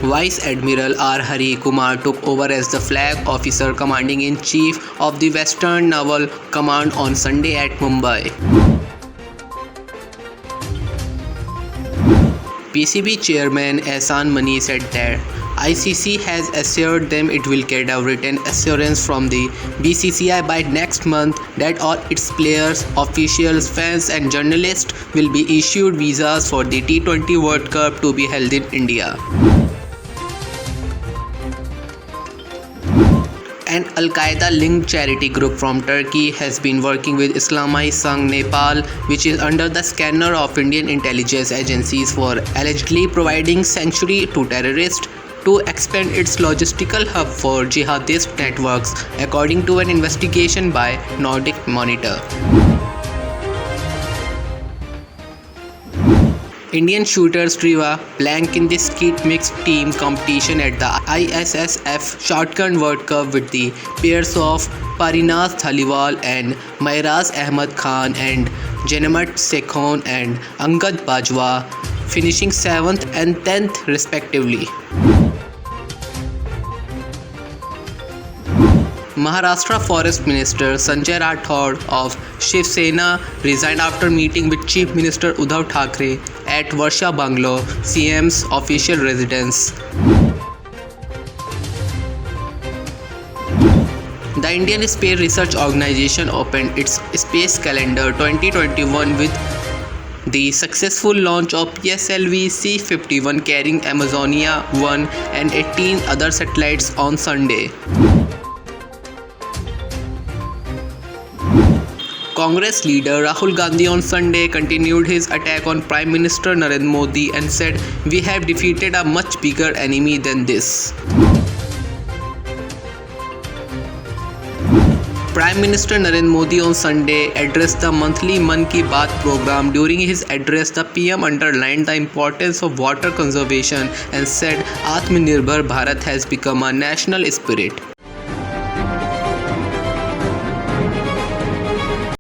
Vice Admiral R. Hari Kumar took over as the Flag Officer Commanding-in-Chief of the Western Naval Command on Sunday at Mumbai. PCB Chairman Ehsan Mani said that ICC has assured them it will get a written assurance from the BCCI by next month that all its players, officials, fans and journalists will be issued visas for the T20 World Cup to be held in India. An Al-Qaeda-linked charity group from Turkey has been working with Islamai Sangh Nepal, which is under the scanner of Indian intelligence agencies, for allegedly providing sanctuary to terrorists to expand its logistical hub for jihadist networks, according to an investigation by Nordic Monitor. Indian shooters drew a blank in the skeet mixed team competition at the ISSF Shotgun World Cup with the pairs of Parinaz Dhaliwal and Mairaz Ahmad Khan and Jenemat Sekhon and Angad Bajwa finishing 7th and 10th respectively. Maharashtra Forest Minister Sanjay Rathod of Shiv Sena resigned after meeting with Chief Minister Uddhav Thackeray at Varsha Bungalow, CM's official residence. The Indian Space Research Organisation opened its Space Calendar 2021 with the successful launch of PSLV C-51 carrying Amazonia 1 and 18 other satellites on Sunday. Congress leader Rahul Gandhi on Sunday continued his attack on Prime Minister Narendra Modi and said, "We have defeated a much bigger enemy than this." Prime Minister Narendra Modi on Sunday addressed the monthly Mann Ki Baat program. During his address, the PM underlined the importance of water conservation and said Atmanirbhar Bharat has become a national spirit.